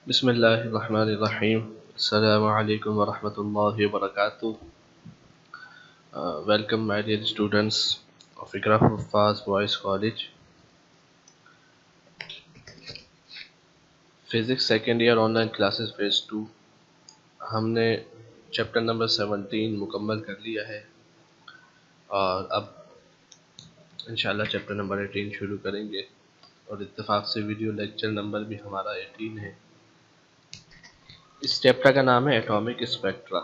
बिस्मिल्लाहिर्रहमानिर्रहीम। अस्सलामु अलैकुम वरहमतुल्लाहि वबरकातुह। Welcome my dear students of Iqra Huffaz Boys College, Physics second year online classes phase 2। हमने चैप्टर नंबर 17 मुकम्मल कर लिया है और अब इंशाल्लाह चैप्टर नंबर 18 शुरू करेंगे और इत्तेफाक से वीडियो लेक्चर नंबर भी हमारा 18 है। इस चैप्टर का नाम है एटॉमिक स्पेक्ट्रा।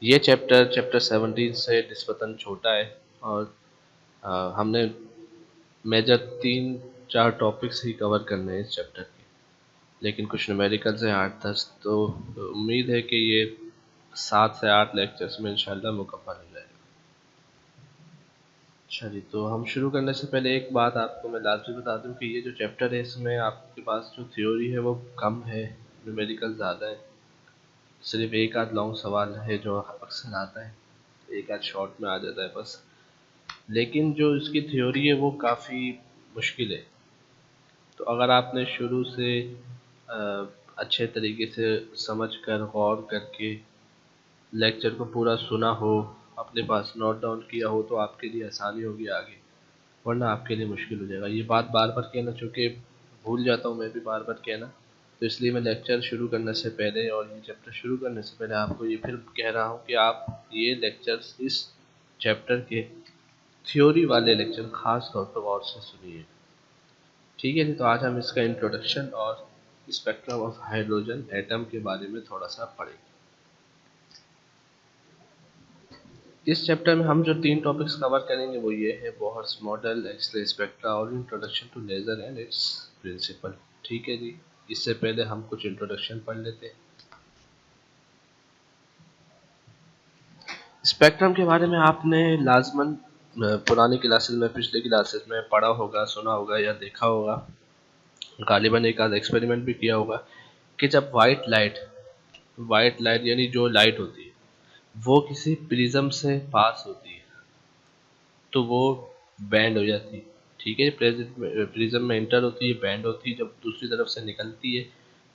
ये चैप्टर 17 से निस्बतन छोटा है और हमने मेजर 3-4 टॉपिक्स ही कवर करने हैं इस चैप्टर के, लेकिन कुछ न्यूमेरिकल्स हैं 8-10, तो उम्मीद है कि ये 7 से 8 लेक्चर्स में इंशाल्लाह मुकम्मल हो जाएगा। अच्छा जी, तो हम शुरू करने से पहले एक बात आपको मैं लाजमी बता दूं कि ये जो चैप्टर है इसमें आपके पास जो थ्योरी है वो कम है, न्यूमेरिकल ज़्यादा है। सिर्फ एक आध लॉन्ग सवाल है जो अक्सर आता है, एक आध शॉर्ट में आ जाता है बस, लेकिन जो इसकी थ्योरी है वो काफ़ी मुश्किल है। तो अगर आपने शुरू से अच्छे तरीके से समझ कर गौर करके लेक्चर को पूरा सुना हो, अपने पास नोट डाउन किया हो, तो आपके लिए आसानी होगी आगे, वरना आपके लिए मुश्किल हो जाएगा। ये बात बार बार कहना, चूँकि भूल जाता हूँ मैं भी बार बार कहना, तो इसलिए मैं लेक्चर शुरू करने से पहले और ये चैप्टर शुरू करने से पहले आपको ये फिर कह रहा हूँ कि आप ये लेक्चर्स इस चैप्टर के थ्योरी वाले लेक्चर ख़ास तौर पर गौर से सुनिए। ठीक है जी, तो आज हम इसका इंट्रोडक्शन और स्पेक्ट्रम ऑफ हाइड्रोजन एटम के बारे में थोड़ा सा पढ़ेंगे। इस चैप्टर में हम जो 3 टॉपिक्स कवर करेंगे वो ये है बोहर्स मॉडल, एक्स-रे स्पेक्ट्रा और introduction to laser and its principle. ठीक है जी, इससे पहले हम कुछ इंट्रोडक्शन पढ़ लेते हैं। स्पेक्ट्रम के बारे में आपने लाजमन पुरानी क्लासेस में, पिछले क्लासेस में पढ़ा होगा, सुना होगा या देखा होगा, गालिबन एक आध एक्सपेरिमेंट भी किया होगा कि जब वाइट लाइट यानी जो लाइट होती है वो किसी प्रिज्म से पास होती है तो वो बैंड हो जाती है। ठीक है, प्रिज्म में इंटर होती है, बैंड होती है, जब दूसरी तरफ से निकलती है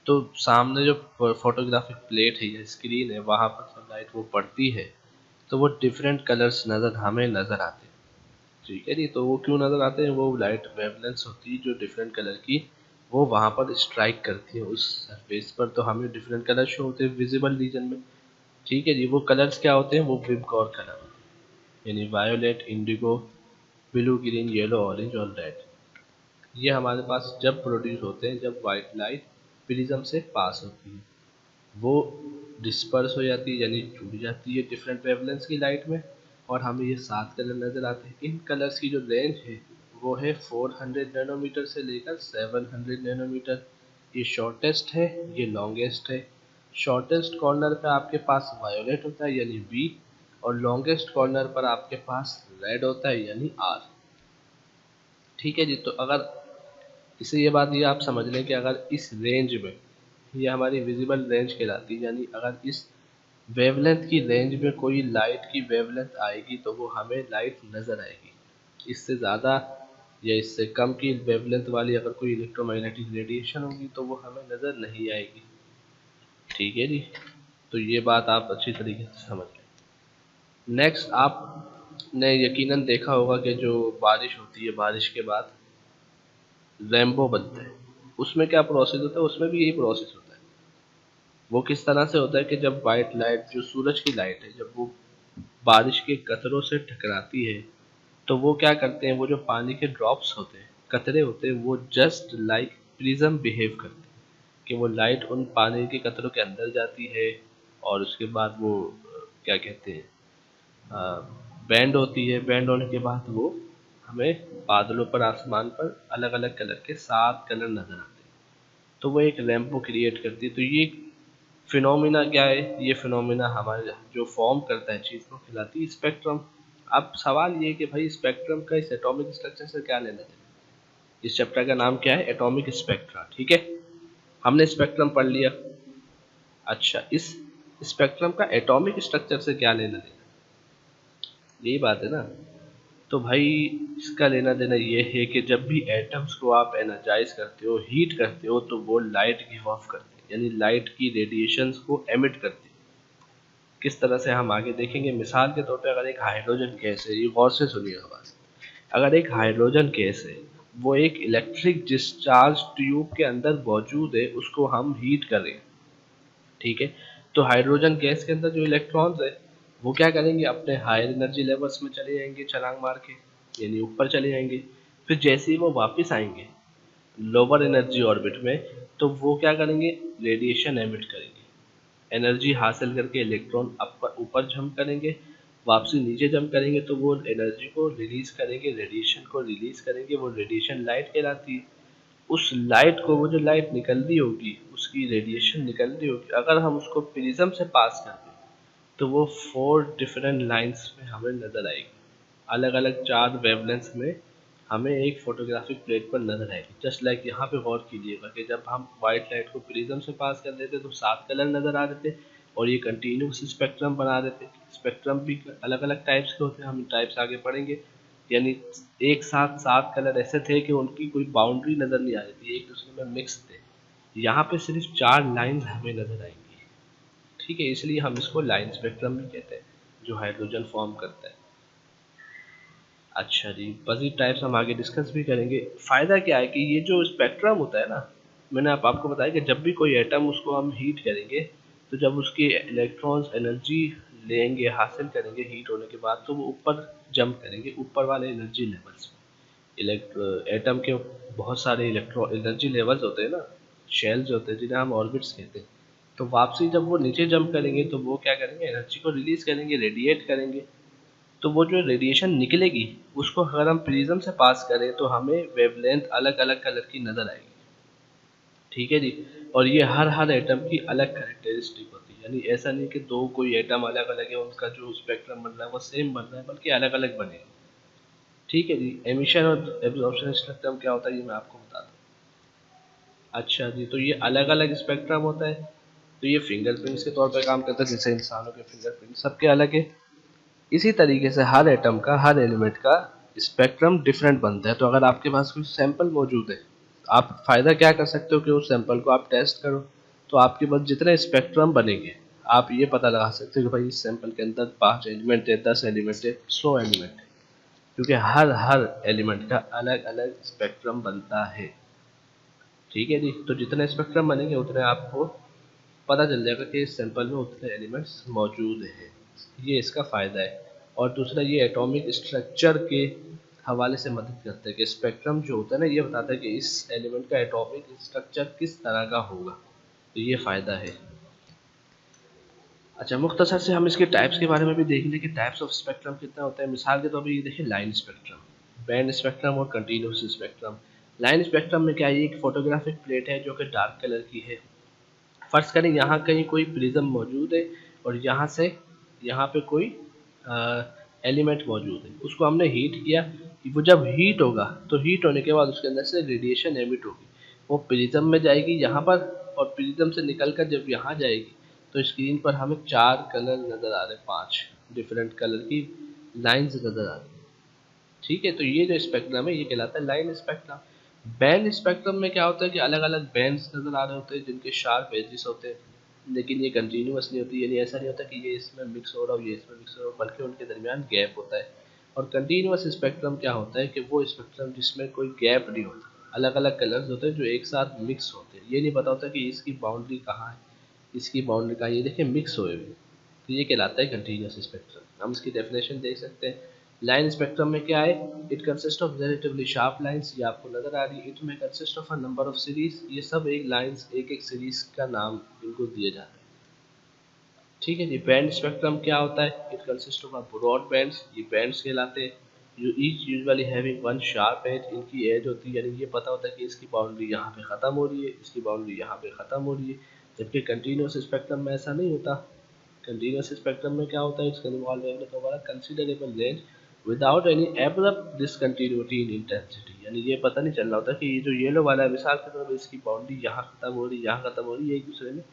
तो सामने जो फोटोग्राफिक प्लेट है या स्क्रीन है वहाँ पर जब लाइट वो पड़ती है तो वो डिफरेंट कलर्स हमें नज़र आते हैं। ठीक है जी, तो वो क्यों नज़र आते हैं? वो लाइट वेवलेंथ्स होती है जो डिफरेंट कलर की वो वहाँ पर स्ट्राइक करती है उस सरफेस पर, तो हमें डिफरेंट कलर शो होते हैं विजिबल रीजन में। ठीक है जी, वो कलर्स क्या होते हैं? वो विबगॉर कलर होते हैं, यानी violet, Indigo, blue, green, yellow, orange और रेड। ये हमारे पास जब प्रोड्यूस होते हैं जब वाइट लाइट प्रिज्म से पास होती है, वो डिस्पर्स हो जाती है यानी जुड़ जाती है डिफरेंट वेवलेंथ्स की लाइट में, और हमें ये 7 कलर नज़र आते हैं। इन कलर्स की जो रेंज है वो है 400 नैनोमीटर से लेकर 700 नैनोमीटर। ये शॉर्टेस्ट है, ये लॉन्गेस्ट है। शॉर्टेस्ट कॉर्नर पे आपके पास वायोलेट होता है यानी बी, और लॉन्गेस्ट कॉर्नर पर आपके पास रेड होता है यानी आर। ठीक है जी, तो अगर इससे ये आप समझ लें कि अगर इस रेंज में, ये हमारी विजिबल रेंज कहलाती है, यानी अगर इस वेवलेंथ की रेंज में कोई लाइट की वेवलेंथ आएगी तो वो हमें लाइट नज़र आएगी। इससे ज़्यादा या इससे कम की वेवलेंथ वाली अगर कोई इलेक्ट्रोमैग्नेटिक रेडिएशन होगी तो वो हमें नज़र नहीं आएगी। ठीक है जी, तो ये बात आप अच्छी तरीके से समझ लें। नेक्स्ट, आपने यकीनन देखा होगा कि जो बारिश होती है, बारिश के बाद रेनबो बनते हैं, उसमें क्या प्रोसेस होता है? उसमें भी यही प्रोसेस होता है। वो किस तरह से होता है कि जब वाइट लाइट, जो सूरज की लाइट है, जब वो बारिश के कतरों से टकराती है तो वो क्या करते हैं, वो जो पानी के ड्रॉप्स होते हैं, कतरे होते हैं, वो जस्ट लाइक प्रिज्म बिहेव करते हैं कि वो लाइट उन पानी के कतरों के अंदर जाती है और उसके बाद वो क्या कहते हैं, बैंड होती है। बैंड होने के बाद वो हमें बादलों पर, आसमान पर अलग अलग कलर के 7 कलर नज़र आते हैं, तो वो एक रैम्पो क्रिएट करती है। तो ये फिनोमिना क्या है? ये फिनोमिना हमारे जो फॉर्म करता है चीज़ को खिलाती है स्पेक्ट्रम। अब सवाल ये कि भाई स्पेक्ट्रम का इस एटॉमिक स्ट्रक्चर से क्या लेना देना? इस चैप्टर का नाम क्या है? Atomic spectra. ठीक है, हमने स्पेक्ट्रम पढ़ लिया। अच्छा, इस स्पेक्ट्रम का एटॉमिक स्ट्रक्चर से क्या लेना देना? यही बात है ना। तो भाई इसका लेना देना ये है कि जब भी एटम्स को आप एनर्जाइज करते हो, हीट करते हो, तो वो लाइट गिव ऑफ करते हैं, यानी लाइट की रेडिएशंस को एमिट करते हैं। किस तरह से हम आगे देखेंगे। मिसाल के तौर पे अगर एक हाइड्रोजन गैस है, ये गौर से सुनिएगा बात, अगर एक हाइड्रोजन गैस है, वो एक इलेक्ट्रिक डिस्चार्ज ट्यूब के अंदर मौजूद है, उसको हम हीट कर रहे हैं, ठीक है। तो हाइड्रोजन गैस के अंदर जो इलेक्ट्रॉन्स है वो क्या करेंगे, अपने हायर एनर्जी लेवल्स में चले जाएंगे छलांग मार के, यानी ऊपर चले जाएंगे। फिर जैसे ही वो वापस आएंगे लोअर एनर्जी ऑर्बिट में, तो वो क्या करेंगे, रेडिएशन एमिट करेंगे, एनर्जी हासिल करके इलेक्ट्रॉन ऊपर जंप करेंगे, वापसी नीचे जंप करेंगे, तो वो एनर्जी को रिलीज करेंगे, रेडिएशन को रिलीज करेंगे, वो रेडिएशन लाइट कहलाती है। उस लाइट को, वो जो लाइट निकल रही होगी, उसकी रेडिएशन निकल रही होगी, अगर हम उसको प्रिज्म से पास कर दें तो वो 4 डिफरेंट लाइंस में हमें नजर आएगी, अलग अलग 4 वेवलेंथ में हमें एक फोटोग्राफिक प्लेट पर नजर आएगी। जस्ट लाइक यहाँ पे गौर कीजिएगा कि जब हम व्हाइट लाइट को प्रिज्म से पास कर देते तो 7 कलर नजर आ रहे थे, और ये कंटिन्यूस स्पेक्ट्रम बना देते। स्पेक्ट्रम भी अलग अलग टाइप्स के होते हैं, हम टाइप्स आगे पढ़ेंगे। यानी एक साथ 7 कलर ऐसे थे कि उनकी कोई बाउंड्री नजर नहीं आ रही थी, एक दूसरे में मिक्स थे। यहाँ पे सिर्फ 4 लाइंस हमें नजर आएंगी, ठीक है, इसलिए हम इसको लाइन स्पेक्ट्रम भी कहते हैं, जो हाइड्रोजन फॉर्म करता है। अच्छा जी, मजीद टाइप्स हम आगे डिस्कस भी करेंगे। फ़ायदा क्या है कि ये जो स्पेक्ट्रम होता है ना, मैंने आपको बताया कि जब भी कोई एटम, उसको हम हीट करेंगे, तो जब उसके इलेक्ट्रॉन्स एनर्जी लेंगे, हासिल करेंगे हीट होने के बाद, तो वो ऊपर जंप करेंगे, ऊपर वाले एनर्जी लेवल्स में। एटम के बहुत सारे इलेक्ट्रो एनर्जी लेवल्स होते हैं ना, शेल्स होते हैं, जिन्हें हम ऑर्बिट्स कहते हैं। तो वापसी जब वो नीचे जंप करेंगे, तो वो क्या करेंगे, एनर्जी को रिलीज करेंगे, रेडिएट करेंगे। तो वो जो रेडिएशन निकलेगी, उसको अगर हम प्रिज्म से पास करें तो हमें वेवलेंथ अलग अलग कलर की नजर आएगी, ठीक है जी। और ये हर हर एटम की अलग कैरेक्टरिस्टिक होती है, यानी ऐसा नहीं कि दो कोई एटम अलग अलग है, उनका जो स्पेक्ट्रम बन रहा है वो सेम बन रहा है, बल्कि अलग अलग बनेगा, ठीक है जी। एमिशन और एब्जॉर्प्शन स्पेक्ट्रम क्या होता है, ये मैं आपको बता दूँ। अच्छा जी, तो ये अलग अलग स्पेक्ट्रम होता है। तो ये फिंगरप्रिंट्स के तौर पर काम करता है, जैसे इंसानों के फिंगरप्रिंट सबके अलग है, इसी तरीके से हर एटम का, हर एलिमेंट का स्पेक्ट्रम डिफरेंट बनता है। तो अगर आपके पास कोई सैंपल मौजूद है, आप फायदा क्या कर सकते हो कि उस सैंपल को आप टेस्ट करो, तो आपके पास जितने स्पेक्ट्रम बनेंगे, आप ये पता लगा सकते हो कि भाई इस सैंपल के अंदर 5 एलिमेंट है, 10 एलिमेंट है, 100 एलिमेंट है, क्योंकि हर हर एलिमेंट का अलग अलग स्पेक्ट्रम बनता है, ठीक है जी। तो जितने स्पेक्ट्रम बनेंगे उतने आपको पता चल जाएगा कि इस सैंपल में उतने एलिमेंट्स मौजूद हैं। ये इसका फ़ायदा है। और दूसरा, ये एटॉमिक स्ट्रक्चर के हवाले से मदद करता है कि स्पेक्ट्रम जो होता है ना, ये बताता है कि इस एलिमेंट का एटॉमिक स्ट्रक्चर किस तरह का होगा, तो ये फ़ायदा है। अच्छा, मुख्तसर से हम इसके टाइप्स के बारे में भी देख लें कि टाइप्स ऑफ स्पेक्ट्रम कितना होता है। मिसाल के तौर पर ये देखिए, लाइन स्पेक्ट्रम, बैंड स्पेक्ट्रम और कंटिन्यूस स्पेक्ट्रम। लाइन स्पेक्ट्रम में क्या है, एक फोटोग्राफिक प्लेट है जो कि डार्क कलर की है। फर्ज करें यहाँ कहीं कोई प्रिज्म मौजूद है, और यहाँ से यहाँ पे कोई एलिमेंट मौजूद है, उसको हमने हीट किया। वो जब हीट होगा, तो हीट होने के बाद उसके अंदर से रेडिएशन एमिट होगी, वो प्रिज्म में जाएगी यहाँ पर, और प्रिज्म से निकल कर जब यहाँ जाएगी, तो स्क्रीन पर हमें 4 कलर नज़र आ रहे हैं, 5 डिफरेंट कलर की लाइंस नज़र आ रही है, ठीक है। तो ये जो स्पेक्ट्रम है, ये कहलाता है लाइन स्पेक्ट्रम। बैंड स्पेक्ट्रम में क्या होता है कि अलग अलग बैंड्स नज़र आ रहे होते हैं, जिनके शार्प एजेस होते हैं, लेकिन ये कंटिन्यूस नहीं होती, यानी ऐसा नहीं होता कि ये इसमें मिक्स हो रहा हो, ये इसमें मिक्स हो रहा हो, बल्कि उनके दरमियान गैप होता है। और कंटिन्यूस स्पेक्ट्रम क्या होता है कि वो स्पेक्ट्रम जिसमें कोई गैप नहीं होता, अलग अलग कलर्स होते हैं जो एक साथ मिक्स होते हैं, ये नहीं पता होता कि इसकी बाउंड्री कहाँ है, इसकी बाउंड्री कहाँ है, ये देखिए मिक्स हुए हुए, तो ये कहलाता है कंटिन्यूस स्पेक्ट्रम। हम इसकी डेफिनेशन देख सकते हैं। लाइन स्पेक्ट्रम में क्या है, it consist of relatively sharp lines, ये आपको नजर आ रही है। इट में consist of a number of series, ये सब एक लाइंस, एक एक सीरीज का नाम इनको दिया जाता है, ठीक है जी। बैंड स्पेक्ट्रम क्या होता है, it consist of a broad bands, ये बैंड्स कहलाते हैं, जो each usually having one sharp edge, इनकी एज होती है, यानी ये पता होता है कि इसकी बाउंड्री यहाँ पे ख़त्म हो रही है, इसकी बाउंड्री यहाँ पे ख़त्म हो रही है। जबकि कंटिन्यूस स्पेक्ट्रम में ऐसा नहीं होता। कंटीन्यूअस स्पेक्ट्रम में क्या होता है, it's involve over considerable range without any abrupt discontinuity in intensity, यानी ये पता नहीं चल रहा होता कि ये जो येलो वाला है, मिसाल के तौर पर इसकी बाउंड्री यहाँ खत्म हो रही है, यहाँ खत्म हो रही है, एक दूसरे में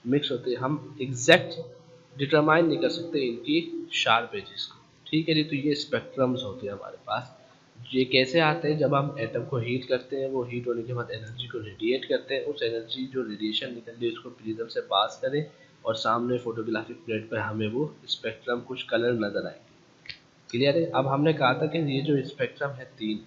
मिक्स होते हैं, हम एग्जैक्ट डिटरमाइन नहीं कर सकते इनकी शार्प एजेस को, ठीक है जी। तो ये स्पेक्ट्रम्स होते हैं हमारे पास। ये कैसे आते हैं? जब हम एटम को हीट करते हैं, वो हीट होने के बाद एनर्जी को रेडिएट करते हैं, उस एनर्जी जो रेडिएशन निकल रही है उसको प्रिज्म से पास करें और सामने फोटोग्राफिक प्लेट पर हमें वो स्पेक्ट्रम कुछ कलर नजर आएंगे। क्लियर है? अब हमने कहा था कि ये जो स्पेक्ट्रम है तीन,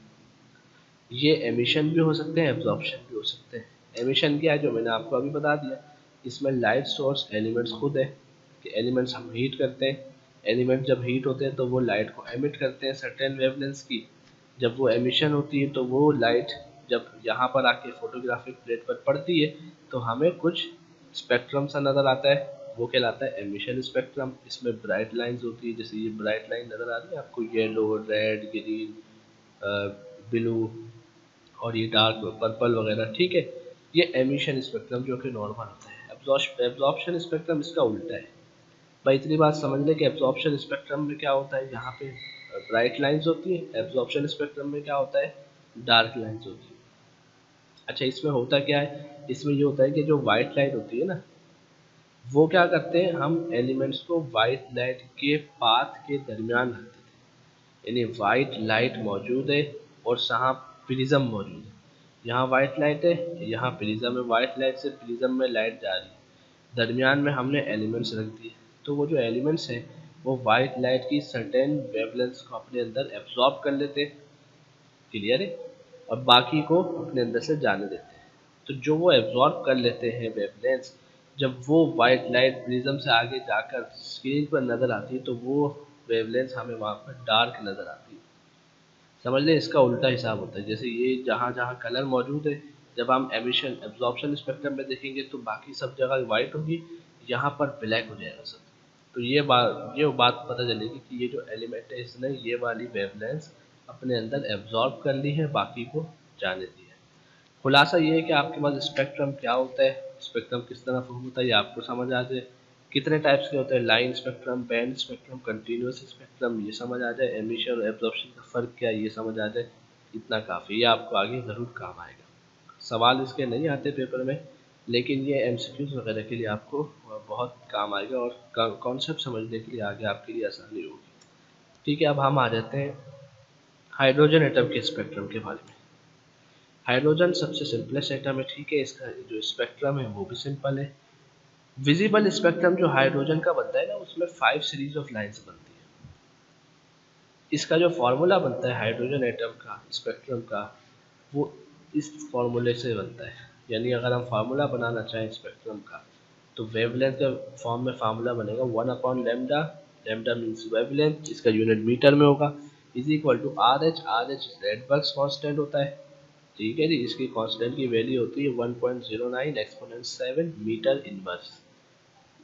ये एमिशन भी हो सकते हैं, एब्जॉर्प्शन भी हो सकते हैं। एमिशन क्या है? जो मैंने आपको अभी बता दिया, इसमें लाइट सोर्स एलिमेंट्स खुद है कि एलिमेंट्स हम हीट करते हैं, एलिमेंट जब हीट होते हैं तो वो लाइट को एमिट करते हैं सर्टेन वेवलेंथ की। जब वो एमिशन होती है तो वो लाइट जब यहाँ पर आके फोटोग्राफिक प्लेट पर पड़ती है तो हमें कुछ स्पेक्ट्रम सा नज़र आता है, वो कहलाता है एमिशन स्पेक्ट्रम। इसमें ब्राइट लाइंस होती है, जैसे ये ब्राइट लाइन नज़र आ रही है आपको, येलो, रेड, ग्रीन, ब्लू और ये डार्क पर्पल वगैरह, ठीक है। ये एमिशन स्पेक्ट्रम जो कि नॉर्मल होता है। एब्जॉर्प्शन स्पेक्ट्रम इसका उल्टा है। भाई इतनी बात समझ ले कि एब्जॉर्प्शन स्पेक्ट्रम में क्या होता है, यहाँ पे ब्राइट लाइंस होती है, एब्जॉर्प्शन स्पेक्ट्रम में क्या होता है, डार्क लाइंस होती है। अच्छा, इसमें होता क्या है? इसमें ये होता है कि जो वाइट लाइट होती है ना, वो क्या करते हैं, हम एलिमेंट्स को वाइट लाइट के पाथ के दरमियान रखते थे। यानी वाइट लाइट मौजूद है और यहाँ प्रिज्म मौजूद है। यहाँ वाइट लाइट है, यहाँ प्रिज्म है, वाइट लाइट से प्रिज्म में लाइट जा रही है, दरमियान में हमने एलिमेंट्स रख दिए। तो वो जो एलिमेंट्स हैं वो वाइट लाइट की सर्टेन वेवलेंथ को अपने अंदर एब्जॉर्ब कर लेते हैं। क्लियर है? और बाकी को अपने अंदर से जाने देते हैं। तो जो वो एब्जॉर्ब कर लेते हैं वेवलेंथ, जब वो वाइट लाइट प्रिज्म से आगे जाकर स्क्रीन पर नज़र आती है तो वो वेवलेंथ हमें वहाँ पर डार्क नज़र आती है। समझ लें, इसका उल्टा हिसाब होता है। जैसे ये जहाँ जहाँ कलर मौजूद है, जब हम एमिशन एब्जॉर्प्शन स्पेक्ट्रम में देखेंगे तो बाकी सब जगह वाइट होगी, यहाँ पर ब्लैक हो जाएगा सब। तो ये बात पता चलेगी कि ये जो एलिमेंट है इसने ये वाली वेवलेंथ अपने अंदर एब्जॉर्ब कर ली है, बाकी को जाने दी है। खुलासा ये है कि आपके पास स्पेक्ट्रम क्या होता है, स्पेक्ट्रम किस तरह फॉर्म होता है, ये आपको समझ आ जाए। कितने टाइप्स के होते हैं, line spectrum, band spectrum, continuous spectrum, ये समझ आ जाए। एमिशन और एब्जॉर्प्शन का फ़र्क क्या है ये समझ आ जाए, इतना काफ़ी, ये आपको आगे ज़रूर काम आएगा। सवाल इसके नहीं आते पेपर में, लेकिन ये एमसीक्यूज वगैरह के लिए आपको बहुत काम आएगा और कॉन्सेप्ट समझने के लिए आगे आपके लिए आसानी होगी। ठीक है, अब हम आ जाते हैं हाइड्रोजन एटम के स्पेक्ट्रम के बारे में। हाइड्रोजन सबसे सिंपलेस्ट एटम है, ठीक है। इसका जो स्पेक्ट्रम है वो भी सिंपल है। विजिबल स्पेक्ट्रम जो हाइड्रोजन का बनता है ना, उसमें 5 सीरीज ऑफ लाइंस बनती है। इसका जो फार्मूला बनता है हाइड्रोजन एटम का स्पेक्ट्रम का, वो इस फार्मूले से बनता है। यानी अगर हम फार्मूला बनाना चाहें स्पेक्ट्रम का, तो वेवलेंथ के फॉर्म में फार्मूला बनेगा 1/λ। लैम्डा मीन्स वेवलेंथ, इसका यूनिट मीटर में होगा, is equal to R H. R H Rydberg's constant होता है, ठीक है जी। इसकी कांस्टेंट की वैल्यू होती है 1.09 एक्सपोनेंट 7 मीटर इनवर्स,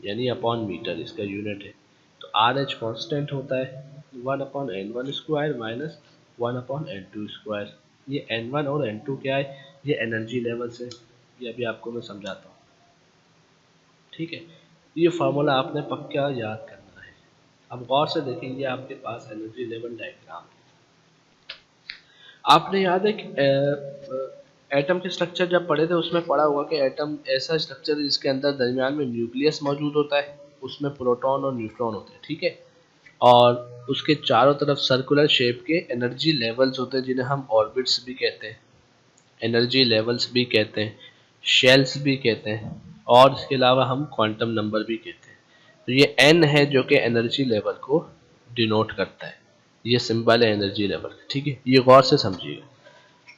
यानी अपॉन मीटर इसका यूनिट है। तो आर एच कॉन्स्टेंट होता है 1/n1² माइनस 1/n2²। ये n1 और n2 क्या है, ये एनर्जी लेवल्स है, ये अभी आपको मैं समझाता हूँ, ठीक है। ये फार्मूला आपने पक्का याद करना है। अब गौर से देखेंगे, आपके पास एनर्जी लेवल डायग्राम, आपने याद है कि एटम के स्ट्रक्चर जब पढ़े थे उसमें पढ़ा हुआ कि एटम ऐसा स्ट्रक्चर है जिसके अंदर दरमियान में न्यूक्लियस मौजूद होता है, उसमें प्रोटॉन और न्यूट्रॉन होते हैं, ठीक है। और उसके चारों तरफ सर्कुलर शेप के एनर्जी लेवल्स होते हैं जिन्हें हम ऑर्बिट्स भी कहते हैं, एनर्जी लेवल्स भी कहते हैं, शेल्स भी कहते हैं, और इसके अलावा हम क्वांटम नंबर भी कहते हैं। तो ये एन है जो कि एनर्जी लेवल को डिनोट करता है, ये सिंबल है एनर्जी लेवल, ठीक है। ये गौर से समझिएगा।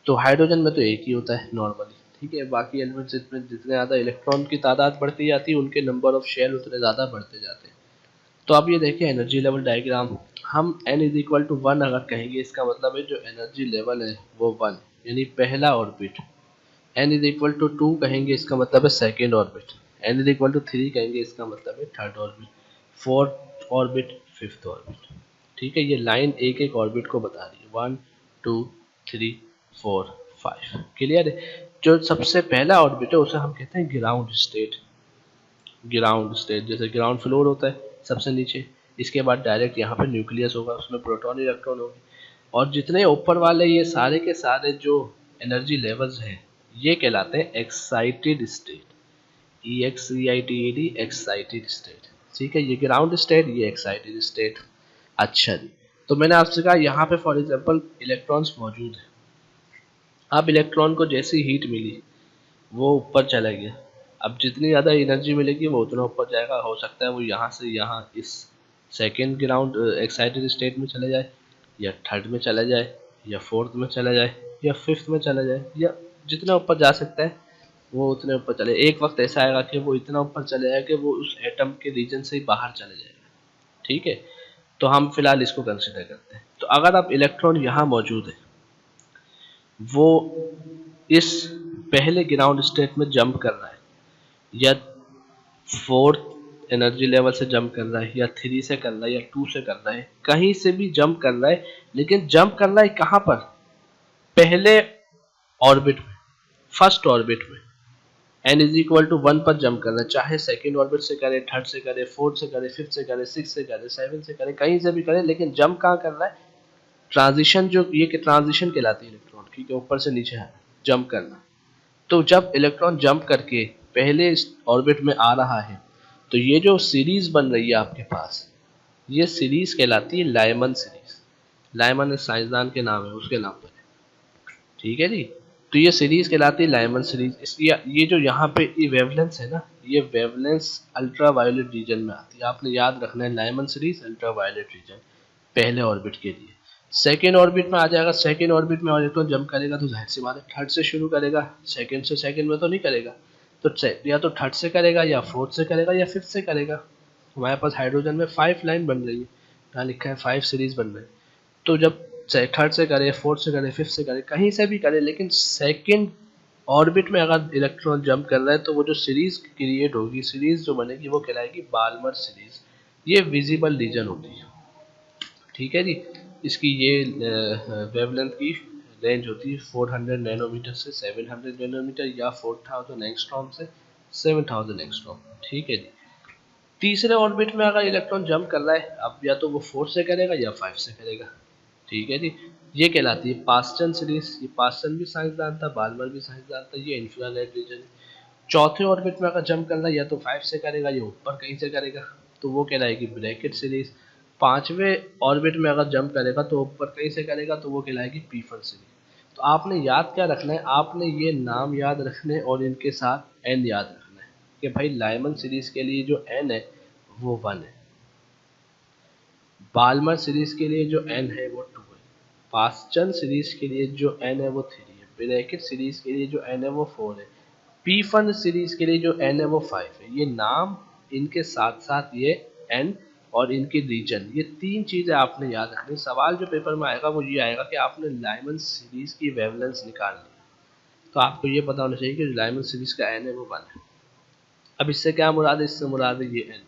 तो हाइड्रोजन में तो एक ही होता है नॉर्मली, ठीक है। बाकी एलिमेंट्स में जितने ज़्यादा इलेक्ट्रॉन की तादाद बढ़ती जाती है, उनके नंबर ऑफ शेल उतने ज़्यादा बढ़ते जाते हैं। तो अब ये देखिए एनर्जी लेवल डायग्राम, हम n इज इक्वल टू 1 अगर कहेंगे, इसका मतलब है जो एनर्जी लेवल है वो 1, यानी पहला orbit. n is equal to 2 कहेंगे, इसका मतलब है second orbit. n is equal to 3 कहेंगे, इसका मतलब है third orbit. Fourth orbit, fifth orbit, ठीक है। ये लाइन एक एक ऑर्बिट को बता रही है, 1 2 3 4 5, क्लियर है। जो सबसे पहला ऑर्बिट है उसे हम कहते हैं ग्राउंड स्टेट। ग्राउंड स्टेट जैसे ग्राउंड फ्लोर होता है सबसे नीचे, इसके बाद डायरेक्ट यहाँ पे न्यूक्लियस होगा, उसमें प्रोटॉन इलेक्ट्रॉन होंगे, और जितने ऊपर वाले ये सारे के सारे जो एनर्जी लेवल्स हैं ये कहलाते हैं excited state, EXCITED, excited state, ठीक है। ये ग्राउंड स्टेट, ये एक्साइटेड स्टेट। अच्छा जी, तो मैंने आपसे कहा यहाँ पे फॉर एग्जांपल इलेक्ट्रॉन्स मौजूद है। अब इलेक्ट्रॉन को जैसी हीट मिली वो ऊपर चला गया। अब जितनी ज़्यादा एनर्जी मिलेगी वो उतना ऊपर जाएगा। हो सकता है वो यहाँ से यहाँ इस सेकेंड ग्राउंड एक्साइटेड स्टेट में चले जाए, या थर्ड में चला जाए, या फोर्थ में चला जाए, या फिफ्थ में चला जाए, या जितना ऊपर जा सकता है वो उतने ऊपर चले। एक वक्त ऐसा आएगा कि वो इतना ऊपर चले जाएगा कि वो उस एटम के रीजन से ही बाहर चले जाएगा। ठीक है, तो हम फिलहाल इसको कंसिडर करते हैं। तो अगर अब इलेक्ट्रॉन यहाँ मौजूद है, वो इस पहले ग्राउंड स्टेट में जंप कर रहा है, या फोर्थ एनर्जी लेवल से जंप कर रहा है, या 3 से कर रहा है, या 2 से कर रहा है, कहीं से भी जंप कर रहा है। लेकिन जंप कर रहा है कहाँ पर? पहले ऑर्बिट में, फर्स्ट ऑर्बिट में। n इज इक्वल टू 1 पर जंप कर रहा है, चाहे सेकेंड ऑर्बिट से करे, थर्ड से करे, फोर्थ से करे, फिफ्थ से करे, सिक्स से करे, सेवन से करे, कहीं से भी करे, लेकिन जंप कहाँ कर रहा है? ट्रांजिशन, जो ये ट्रांजिशन कहलाती है इलेक्ट्रॉन की, कि ऊपर से नीचे है जंप करना। तो जब इलेक्ट्रॉन जंप करके पहले ऑर्बिट में आ रहा है, तो ये जो सीरीज बन रही है आपके पास, ये सीरीज कहलाती है लायमन सीरीज। लायमन साइंसदान के नाम है, उसके नाम पर है। ठीक है जी। तो ये सीरीज कहलाती है लायमन सीरीज। इसलिए ये जो यहाँ पे ये वेवलेंस है ना, ये वेवलेंस अल्ट्रा वायलेट रीजन में आती है। आपने याद रखना है, Lyman series ultra violet reason पहले ऑर्बिट के लिए। सेकेंड ऑर्बिट में आ जाएगा, सेकेंड ऑर्बिट में इलेक्ट्रॉन जंप करेगा तो जाहिर सी बात है थर्ड से शुरू करेगा, सेकेंड से सेकेंड में तो नहीं करेगा। तो या तो थर्ड से करेगा, या फोर्थ से करेगा, या फिफ्थ से करेगा। हमारे पास हाइड्रोजन में 5 लाइन बन रही है, यहाँ लिखा है 5 सीरीज बन रही है। तो जब थर्ड से करे, फोर्थ से करे, फिफ्थ से करे, कहीं से भी करे, लेकिन सेकेंड ऑर्बिट में अगर इलेक्ट्रॉन जंप कर रहा है तो वो जो सीरीज क्रिएट होगी, सीरीज जो बनेगी वो कहलाएगी बाल्मर सीरीज। ये विजिबल रीजन होती है। ठीक है जी। इसकी ये वेवलेंथ की रेंज होती है 400 नैनोमीटर से 700 नैनोमीटर, या 4000 एंगस्ट्रॉम से 7000 एंगस्ट्रॉम। ठीक है जी। तीसरे ऑर्बिट में अगर इलेक्ट्रॉन जंप कर रहा है, अब या तो वो 4 से करेगा या 5 से करेगा। ठीक है जी। ये कहलाती है पास्टन सीरीज। ये पास्टन भी साइंसदान था, बाल्मर भी साइंसदान था। ये इंफ्रारेड रीजन है। चौथे ऑर्बिट में अगर जंप करना है, या तो 5 से करेगा या ऊपर कहीं से करेगा, तो वो कहलाएगी ब्रैकेट सीरीज। पांचवें ऑर्बिट में अगर जंप करेगा तो ऊपर कहीं से करेगा, तो वो कहलाएगी पीफर सीरीज। तो आपने याद क्या रखना है? आपने ये नाम याद रखने और इनके साथ एन याद रखना है कि भाई लायमन सीरीज के लिए जो एन है वो 1 है, बाल्मर सीरीज के लिए जो एन है वो 2 है, पास्टन सीरीज के लिए जो एन है वो 3 है, ब्रैकेट सीरीज के लिए जो एन है वो 4 है, पी फन सीरीज के लिए जो एन है वो 5 है। ये नाम, इनके साथ साथ ये एन और इनके रीजन, ये तीन चीजें आपने याद रखनी। सवाल जो पेपर में आएगा वो ये आएगा कि आपने लायमन सीरीज की वेवलेंस निकालनी है, तो आपको ये पता होना चाहिए कि लायमन सीरीज का एन है वो 1 है। अब इससे क्या मुराद है? इससे मुराद है ये एन।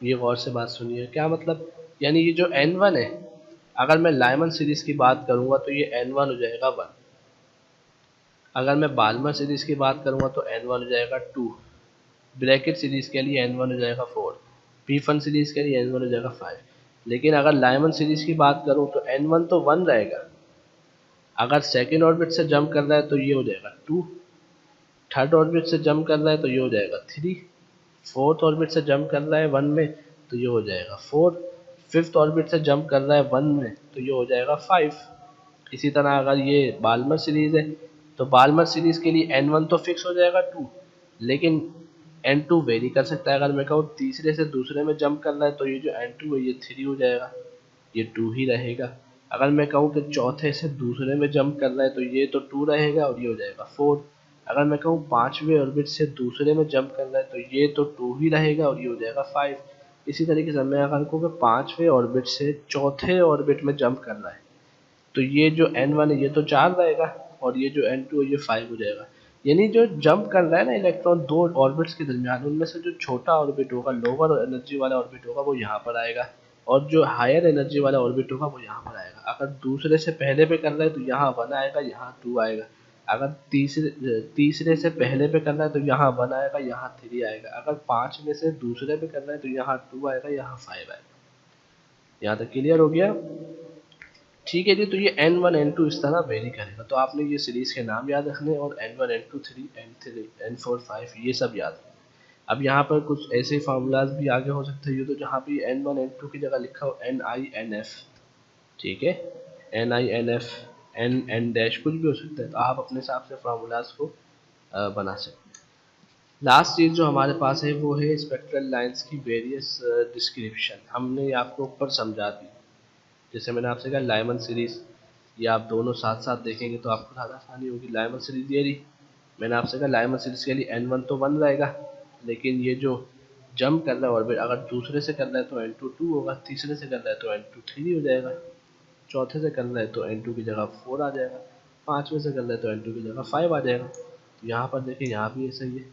ये गौर से बात सुनिए, क्या मतलब? यानी ये जो n1 है, अगर मैं लायमन सीरीज की बात करूंगा तो ये n1 हो जाएगा 1। अगर मैं बाल्मर सीरीज की बात करूंगा तो n1 हो जाएगा 2। ब्रैकेट सीरीज के लिए n1 हो जाएगा 4। पीफन सीरीज के लिए n1 हो जाएगा 5। लेकिन अगर लायमन सीरीज की बात करूं तो n1 तो 1 रहेगा। अगर सेकेंड ऑर्बिट से जंप कर रहा है तो ये हो जाएगा 2। थर्ड ऑर्बिट से जंप कर रहा है तो ये हो जाएगा 3। फोर्थ ऑर्बिट से जंप कर रहा है 1 में तो ये हो जाएगा 4। फिफ्थ ऑर्बिट से जंप कर रहा है 1 में तो ये हो जाएगा 5। इसी तरह अगर ये बाल्मर सीरीज है तो बाल्मर सीरीज के लिए n1 तो फिक्स हो जाएगा 2, लेकिन n2 वेरी कर सकता है। अगर मैं कहूँ तीसरे से दूसरे में जंप कर रहा है तो ये जो n2 है ये 3 हो जाएगा, ये 2 ही रहेगा। अगर मैं कहूँ कि चौथे से दूसरे में जंप कर रहा है तो ये तो 2 रहेगा और ये हो जाएगा 4। अगर मैं कहूँ पांचवें ऑर्बिट से दूसरे में जंप कर रहा है तो ये तो 2 ही रहेगा और ये हो जाएगा 5। इसी तरीके से मैं अगर कहूँ कि पांचवें ऑर्बिट से चौथे ऑर्बिट में जंप कर रहा है तो ये जो n1 है ये तो 4 रहेगा और ये जो n2 है ये 5 हो जाएगा। यानी जो जंप कर रहा है ना इलेक्ट्रॉन दो ऑर्बिट्स के दरमियान, उनमें से जो छोटा ऑर्बिट होगा, लोअर एनर्जी वाला ऑर्बिट होगा, वो यहाँ पर आएगा, और जो हायर एनर्जी वाला ऑर्बिट होगा वो यहाँ पर आएगा। अगर दूसरे से पहले पे कर रहा है तो यहाँ 1 आएगा, यहाँ 2 आएगा। अगर तीसरे से पहले पे करना है तो यहाँ 1 आएगा, यहाँ 3 आएगा। अगर 5 में से दूसरे पे करना है तो यहाँ 2 आएगा, यहाँ 5 आएगा। यहाँ तक क्लियर हो गया? ठीक है जी। तो ये n1 n2 इस तरह वेरी करेगा। तो आपने ये सीरीज के नाम याद रखने और n1 n2 3 n3 n4 5 ये सब याद रखना। अब यहाँ पर कुछ ऐसे फार्मूलाज भी आगे हो सकते हैं, ये तो जहाँ पे N1 N2 की जगह लिखा हो NINF, ठीक है, NINF N डैश कुछ भी हो सकता है, तो आप अपने हिसाब से फार्मूलाज को बना सकते हैं। लास्ट चीज़ जो हमारे पास है वो है स्पेक्ट्रल लाइंस की वेरियस डिस्क्रिप्शन। हमने आपको ऊपर समझा दी, जैसे मैंने आपसे कहा लाइमन सीरीज़, ये आप दोनों साथ साथ देखेंगे तो आपको ज़्यादा आसानी होगी। लाइमन सीरीज़ ये रही, मैंने आपसे कहा लाइमन सीरीज़ के लिए N1 तो 1 रहेगा, लेकिन ये जो जंप कर रहा है ऑर्बिट, अगर दूसरे से कर रहा है तो N2 2 होगा, तीसरे से कर रहा है तो N2 3 हो जाएगा, चौथे से कर रहा है तो N2 की जगह 4 आ जाएगा, पाँचवें से कर रहा है तो N2 की जगह 5 आ जाएगा। तो यहाँ पर देखिए, यहाँ भी ऐसा ही है,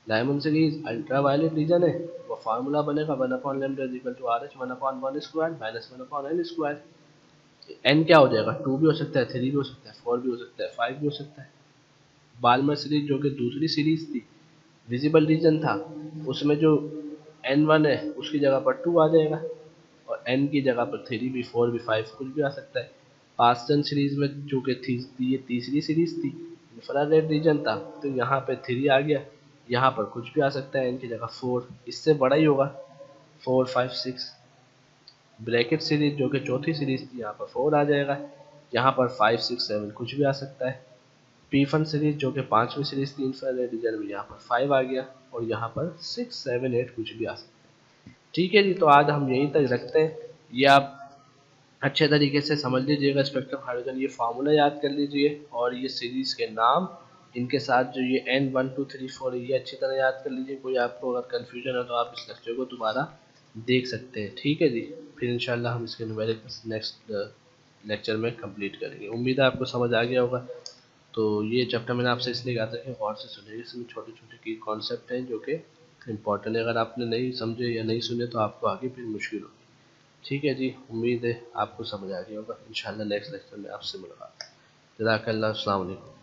diamond series ultra violet region है, वो फार्मूला बनेगा 1/λ is equal to RH 1/1 square minus 1/n square. n क्या हो जाएगा, 2 भी हो सकता है, 3 भी हो सकता है, 4 भी हो सकता है, 5 भी हो सकता है। बाल्मर सीरीज जो कि दूसरी सीरीज थी, विजिबल रीजन था, उसमें जो N1 है उसकी जगह पर 2 आ जाएगा, और n की जगह पर 3 भी, 4 भी, 5 कुछ भी आ सकता है। पास्टन सीरीज में जो कि थी, ये तीसरी सीरीज थी, इंफ्रारेड रीजन था, तो यहाँ पे 3 आ गया, यहाँ पर कुछ भी आ सकता है, n की जगह 4, इससे बड़ा ही होगा 4 5 6। ब्रैकेट सीरीज जो कि चौथी सीरीज थी, यहाँ पर 4 आ जाएगा, यहाँ पर 5 6 7 कुछ भी आ सकता है। पी फन सीरीज जो कि पांचवी सीरीज थी इंफ्रारेड रीजन में, यहाँ पर 5 आ गया, और यहाँ पर 6 7 8 कुछ भी आ सकता है। ठीक है जी, तो आज हम यहीं तक रखते हैं। ये आप अच्छे तरीके से समझ लीजिएगा स्पेक्ट्रम हाइड्रोजन, ये फार्मूला याद कर लीजिए, और ये सीरीज के नाम, इनके साथ जो ये N1 2 3 4 है, ये अच्छी तरह याद कर लीजिए। कोई आपको अगर कन्फ्यूजन है तो आप इस लेक्चर को दोबारा देख सकते हैं। ठीक है जी, फिर इंशाल्लाह हम इसके न्यूमेरिकल्स नेक्स्ट लेक्चर में कंप्लीट करेंगे। उम्मीद है आपको समझ आ गया होगा। तो ये चैप्टर मैंने आपसे इसलिए कहा था कि गौर से सुनिए, इसमें छोटे छोटे की कॉन्सेप्ट हैं जो कि इम्पोर्टेंट है, अगर आपने नहीं समझे या नहीं सुने तो आपको आगे फिर मुश्किल होगी। ठीक है जी, उम्मीद है आपको समझ आ गया होगा। इंशाल्लाह नेक्स्ट लेक्चर में आपसे मुलाकात। जज़ाकल्लाह, अस्सलाम वालेकुम।